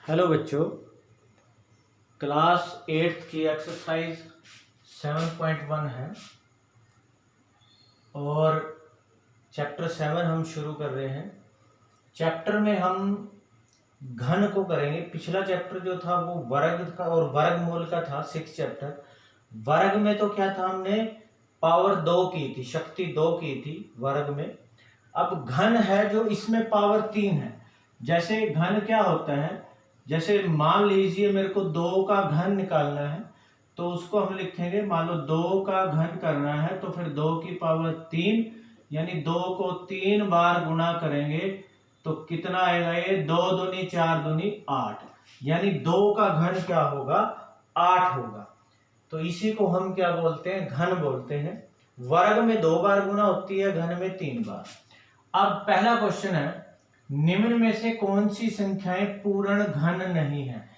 Hello बच्चों, class 8 की exercise 7.1 है और चैप्टर 7 हम शुरू कर रहे हैं। चैप्टर में हम घन को करेंगे। पिछला चैप्टर जो था वो वर्ग का और वर्गमूल का था। 6 चैप्टर वर्ग में तो क्या था, हमने पावर 2 की थी, शक्ति 2 की थी वर्ग में। अब घन है जो इसमें पावर 3 है। जैसे घन क्या होता है, जैसे मान लीजिए मेरे को 2 का घन निकालना है तो उसको हम लिखेंगे, मान लो 2 का घन करना है तो फिर 2 की पावर 3 यानी 2 को 3 बार गुणा करेंगे तो कितना आएगा, ये 2 दूनी 4 दूनी 8, यानी 2 का घन क्या होगा, 8 होगा। तो इसी को हम क्या बोलते हैं, घन बोलते हैं। वर्ग में 2 बार गुणा होती है, घन में 3 बार। अब पहला क्वेश्चन है, निम्न में से कौन सी संख्याएं पूर्ण घन नहीं है।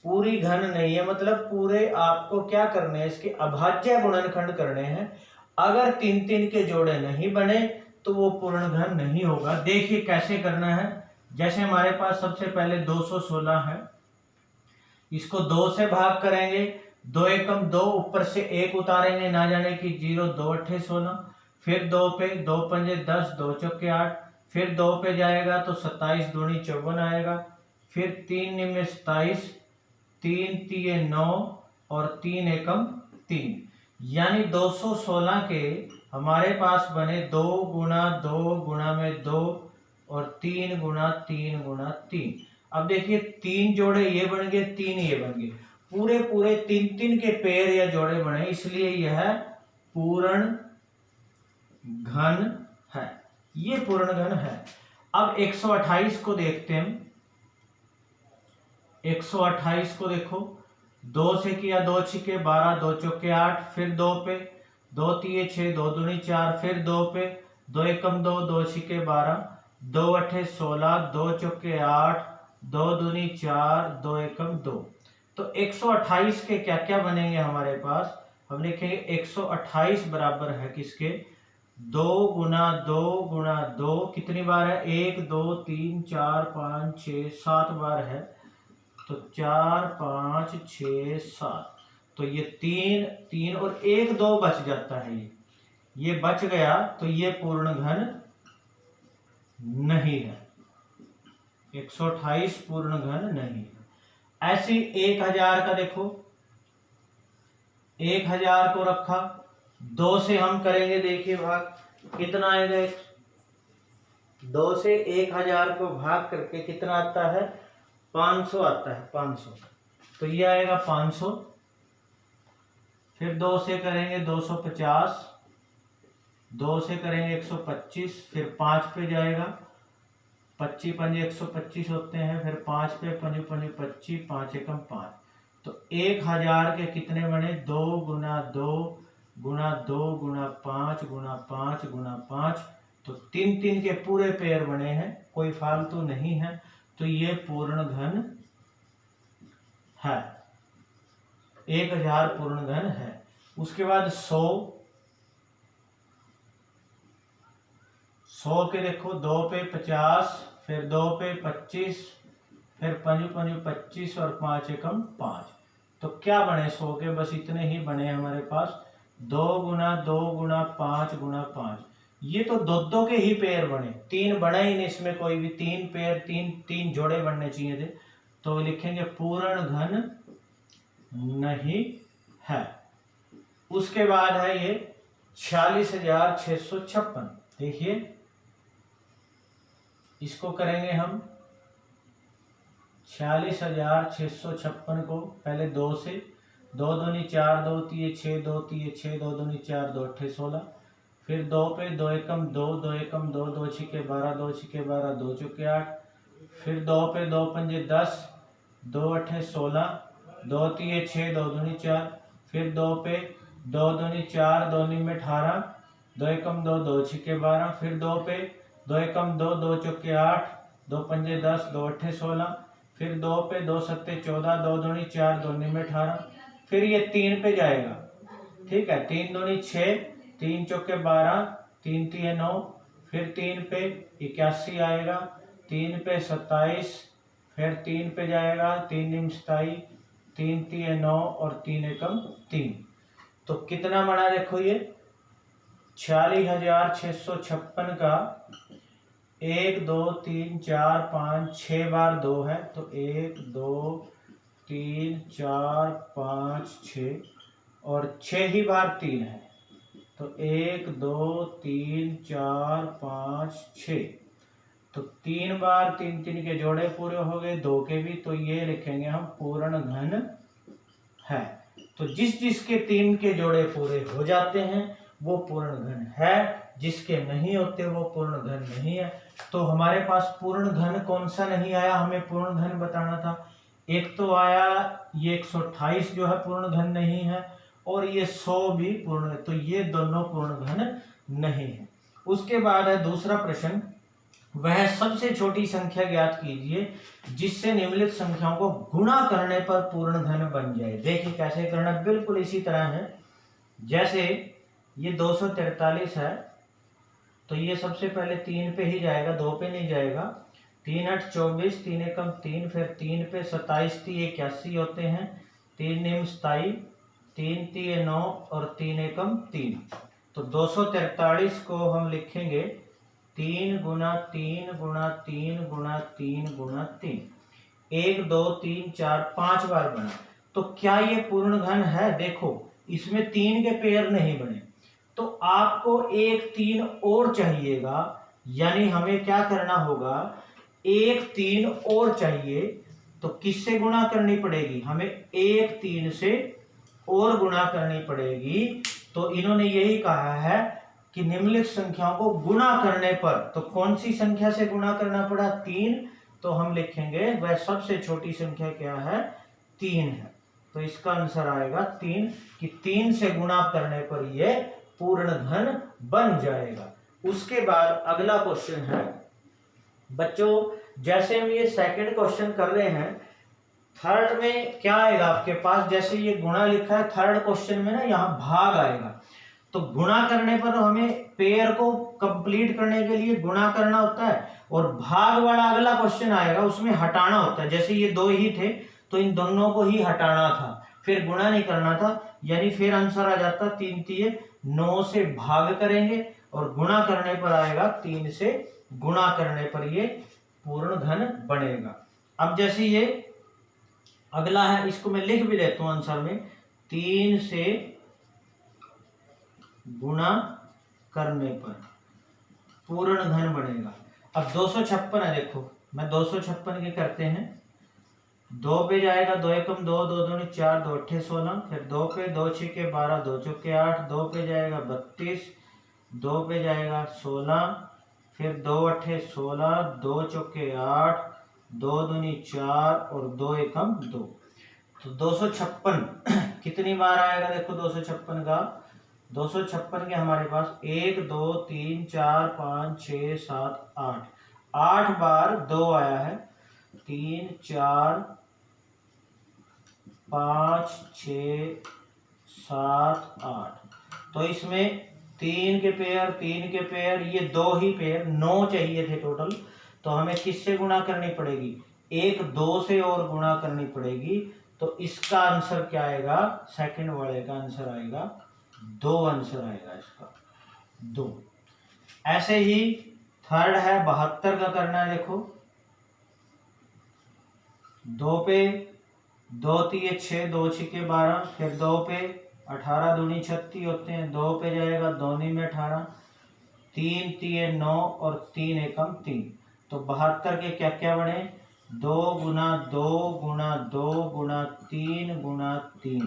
पूरी घन नहीं है मतलब पूरे आपको क्या करने हैं, इसके अभाज्य गुणनखंड करने हैं। अगर 3-3 के जोड़े नहीं बने तो वो पूर्ण घन नहीं होगा। देखिए कैसे करना है। जैसे हमारे पास सबसे पहले 216 है, इसको 2 से भाग करेंगे, 2 एकम 2, ऊपर से 1 उतारेंगे, ना जाने की 0, 2 अट्ठे 16, फिर 2 पे, 2 पंजे 10, 2 चौके 8, फिर 2 पे जाएगा तो 27 दूनी 54 आएगा, फिर 3 निमे 27, 3 तिये 9 और 3 एकम 3, यानी 216 के हमारे पास बने 2 गुणा 2 गुणा में 2 और 3 गुणा 3 गुणा 3। अब देखिए 3 जोड़े ये बन गए, 3 ये बन गए, पूरे पूरे 3-3 के पेयर या जोड़े बने, इसलिए यह पूर्ण घन है। ये पूर्ण घन है। अब 128 को देखते हैं। 128 को देखो, 2 से किया, 2 छिके 12, 2 चौके 8, फिर 2 पे, 2 तिये 6, 2 दूनी 4, फिर 2 पे, 2 एकम 2, 2 छिके 12, 2 अट्ठे 16, 2 चौके 8, 2 दूनी 4, 2 एकम 2। तो 128 के क्या क्या बनेंगे हमारे पास, हम लिखेंगे 128 बराबर है किसके, 2 गुना 2 गुना 2, कितनी बार है, 1 2 3 4 5 6 7 बार है, तो 4 5 6 7, तो ये 3 3 और 1 2 बच जाता है, ये बच गया, तो ये पूर्ण घन नहीं है। 128 पूर्ण घन नहीं है। ऐसी 1000 का देखो, 1000 को रखा, 2 से हम करेंगे, देखिए भाग कितना आएगा, 2 से 1000 को भाग करके कितना आता है, 500 आता है, 500, तो ये आएगा 500। फिर 2 से करेंगे 250, 2 से करेंगे 125, फिर 5 पे जाएगा, 25 पंजे 125 होते हैं, फिर 5 पे, 5 पंजे 25, 5 एकम 5, तो 1000 के कितने बने, 2 गुना 2 गुना 2 गुना 5 गुना 5 गुना 5, तो 3-3 के पूरे पेयर बने हैं, कोई फालतू नहीं है, तो ये पूर्ण घन है। 1000 पूर्ण घन है। उसके बाद 100 के देखो, 2 पे 50, फिर 2 पे 25, फिर 5 5 25 और 5 एकम 5, तो क्या बने 100 के, बस इतने ही बने हमारे पास, 2 गुना 2 गुना 5 गुना 5, ये तो 2 के ही पेयर बने, 3 बना ही नहीं इसमें कोई भी, 3 पेयर 3 जोड़े बनने चाहिए थे, तो लिखेंगे पूर्ण घन नहीं है। उसके बाद है ये 46,656, देखिए इसको करेंगे हम 46,656 को पहले 2 से, 2 दूनी 4, 2 तिये 6, 2 तिये 6, 2 दूनी 4, 2 अट्ठे 16, फिर 2 पे, 2 एकम 2, 2 एकम 2, 2 छिके 12, 2 छिके 12, 2 चौके 8, फिर 2 पे, 2 पंजे 10, 2 अट्ठे 16, 2 तिये 6, 2 दूनी 4, फिर 2 पे, 2 दूनी 4, 2 निमे 18, 2 एकम 2, 2 छिके 12, फिर 2 पे, 2 एकम 2, 2 चौके 8, 2 पंजे 10, 2 अट्ठे 16, फिर 2 पे, 2 सत्ते 14, 2 दूनी 4, 2 निमे 18, फिर ये 3 पे जाएगा, ठीक है, 3 दूनी 6, 3 चौके 12, 3 तिये 9, फिर 3 पे 81 आएगा, 3 पे 27, फिर 3 पे जाएगा, 3 निम 27, 3 3 9 और 3 एकम 3। तो कितना बना देखो ये 46,656 का 1 2 3 4 5 6 बार 2 है, तो 1 2 3 4 5 6 और 6 ही बार 3 है, तो 1 2 3 4 5 6, तो 3 बार 3 3 के जोड़े पूरे हो गए, 2 के भी, तो ये लिखेंगे हम पूर्ण घन है। तो जिस जिसके 3 के जोड़े पूरे हो जाते हैं वो पूर्ण घन है, जिसके नहीं होते वो पूर्ण घन नहीं है। तो हमारे पास पूर्ण घन कौन सा नहीं आया, हमें पूर्ण घन बताना था। एक तो आया ये 128 जो है पूर्ण घन नहीं है, और ये 100 भी पूर्ण, तो ये दोनों पूर्ण घन नहीं है। उसके बाद है दूसरा प्रश्न, वह सबसे छोटी संख्या ज्ञात कीजिए जिससे निम्नलिखित संख्याओं को गुणा करने पर पूर्ण घन बन जाए। देखिए कैसे करना, बिल्कुल इसी तरह है जैसे ये 243 है, तो ये सबसे पहले 3 पे ही जाएगा, 2 पे नहीं जाएगा। 3 8 24, 3 एकम 3, फिर 3 पे 27 3 81 होते हैं, 3 निम 27, 3 3 9 और 3 एकम 3। तो 243 को हम लिखेंगे 3 गुना 3 गुना 3 गुना 3 गुना 3, 1 2 3 4 5 बार बना। तो क्या ये पूर्ण घन है? देखो इसमें 3 के पेयर नहीं बने, तो आपको एक 3 और चाहिएगा, यानी हमें क्या करना होगा, एक 3 और चाहिए। तो किससे गुणा करनी पड़ेगी, हमें एक 3 से और गुणा करनी पड़ेगी। तो इन्होंने यही कहा है कि निम्नलिखित संख्याओं को गुणा करने पर, तो कौन सी संख्या से गुणा करना पड़ा, 3, तो हम लिखेंगे वह सबसे छोटी संख्या क्या है, 3 है। तो इसका आंसर आएगा 3, कि 3 से गुणा करने पर यह पूर्ण घन बन जाएगा। उसके बाद अगला क्वेश्चन है बच्चों, जैसे हम ये सेकंड क्वेश्चन कर रहे हैं, थर्ड में क्या आएगा आपके पास, जैसे ये गुणा लिखा है, थर्ड क्वेश्चन में ना यहाँ भाग आएगा। तो गुणा करने पर हमें पेयर को कंप्लीट करने के लिए गुणा करना होता है, और भाग वाला अगला क्वेश्चन आएगा उसमें हटाना होता है। जैसे ये 2 ही थे तो इन दोनों को ही हटाना था, फिर गुणा नहीं करना था, यानी फिर आंसर आ जाता 3 3 9 से भाग करेंगे और गुणा करने पर आएगा 3 से गुणा करने पर ये पूर्ण घन बनेगा। अब जैसे ये अगला है, इसको मैं लिख भी देता हूं आंसर में, 3 से गुणा करने पर पूर्ण घन बनेगा। अब 256 है, देखो मैं 256 के करते हैं, 2 पे जाएगा, 2 एकम 2, 2 दूनी 4, 2 अट्ठे 16, फिर 2 पे 2 छिके 12, 2 चौके 8, 2 पे जाएगा 32, 2 पे जाएगा 16, फिर 2 अट्ठे 16, 2 चौके 8, 2 दूनी 4 और 2 एकम 2। तो 256 कितनी बार आएगा, देखो 256 का, 256 के हमारे पास 1 2 3 4 5 6 7 8, 8 बार 2 आया है, 3 4 5 6 7 8। तो इसमें 3 के पेयर, ये 2 ही पेयर, 9 चाहिए थे टोटल। तो हमें किससे गुणा करनी पड़ेगी, एक 2 से और गुणा करनी पड़ेगी। तो इसका आंसर क्या आएगा, सेकंड वाले का आंसर आएगा 2, आंसर आएगा इसका 2। ऐसे ही थर्ड है 72 का करना है, देखो 2 पे 2 3 6, 2 छिके 12, फिर 2 पे 18 दूनी 36 होते हैं, 2 पे जाएगा 2 में 18, 3 3 9 और 3 एकम 3। तो 72 के क्या क्या बने, 2 गुना 2 गुना 2 गुना 3 गुना 3।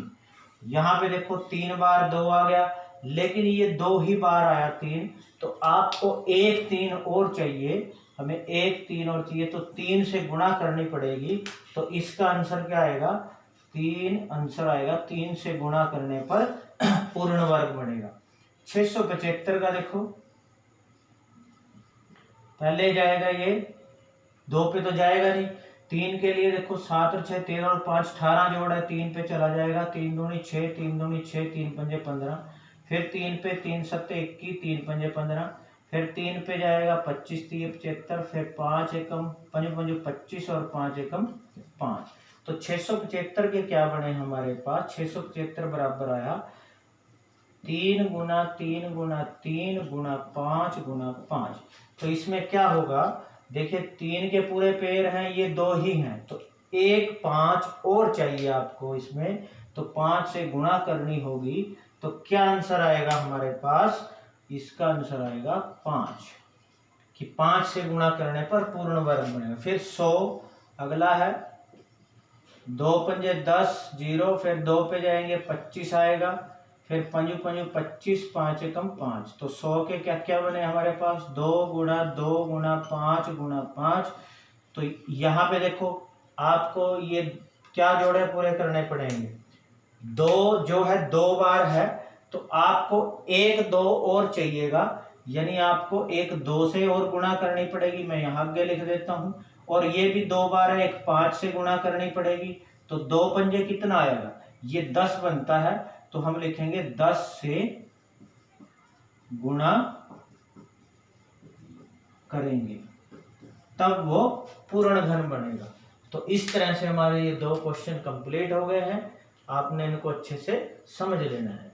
यहाँ पे देखो 3 बार 2 आ गया, लेकिन ये 2 ही बार आया 3, तो आपको एक 3 और चाहिए, हमें एक 3 और चाहिए, तो 3 से गुणा करनी पड़ेगी। तो इसका आंसर क्या आएगा, 3 आंसर आएगा, 3 से गुणा करने पर पूर्ण वर्ग बनेगा। 675 का देखो, पहले जाएगा ये 2 पे तो जाएगा नहीं, 3 के लिए देखो 7 और 6 13 और 5 18 जोड़ है, 3 पे चला जाएगा, 3 दूनी 6, 3 दूनी 6, 3 पंजे 15, फिर 3 पे 3 7 21, 3 पंजे 15, फिर 3 पे जाएगा 25 3 75, फिर 5 एकम 5 5 25 और 5 एकम 5, तो 675 के क्या बने हमारे पास। 675 बराबर आया 3 गुना 3 गुना 3 गुना 5 गुना 5। तो इसमें क्या होगा, देखिए 3 के पूरे पेड़ हैं, ये 2 ही हैं, तो एक 5 और चाहिए आपको इसमें, तो 5 से गुणा करनी होगी। तो क्या आंसर आएगा हमारे पास, इसका आंसर आएगा 5, कि 5 से गुणा करने पर पूर्ण वर्ग बनेगा। फिर 100 अगला है, 2 पंजे 10 0, फिर 2 पे जाएंगे 25 आएगा, फिर 5 5 25 5 एकम 5, तो 100 के क्या क्या बने हमारे पास, 2 गुना 2 गुना 5 गुना 5। तो यहाँ पे देखो आपको ये क्या जोड़े पूरे करने पड़ेंगे, 2 जो है 2 बार है, तो आपको 1 2 और चाहिएगा, यानी आपको 1 2 से और गुणा करनी पड़ेगी, मैं यहाँ आगे लिख देता हूँ। और ये भी 2 बार है, 1 5 से गुणा करनी पड़ेगी, तो 2 पंजे कितना आएगा, ये 10 बनता है, तो हम लिखेंगे 10 से गुणा करेंगे तब वो पूर्ण घन बनेगा। तो इस तरह से हमारे ये 2 क्वेश्चन कंप्लीट हो गए हैं, आपने इनको अच्छे से समझ लेना है।